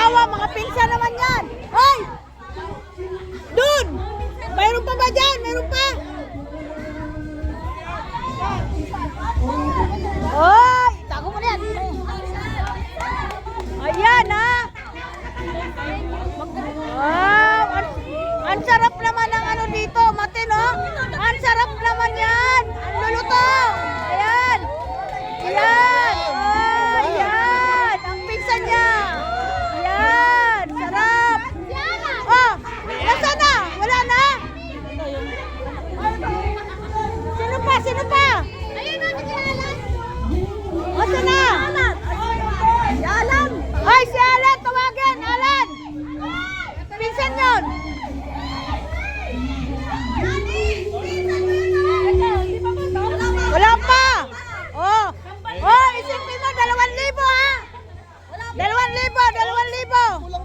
Kawawa, mga pinsan naman yan. Ay! Dun! Mayroon pa ba dyan? Mayroon pa? Ay! Tago mo na yan. Ayan, ha? Wow! Ang sarap naman ng ano dito, Matin, oh. Ang sarap naman yan. Ang luluto. Ayan. Ayan. Ayan. Ang pizza niya. Ayan. Sarap. Oh, nasaan na? Wala na? Sino pa? Sino pa? Nasaan na? Si Alan. Ay, si Alan. Tawagin. Alan. Pinsan yun. Wala pa. Oh. Oh, isipin mo, 2,000 ha? 2,000.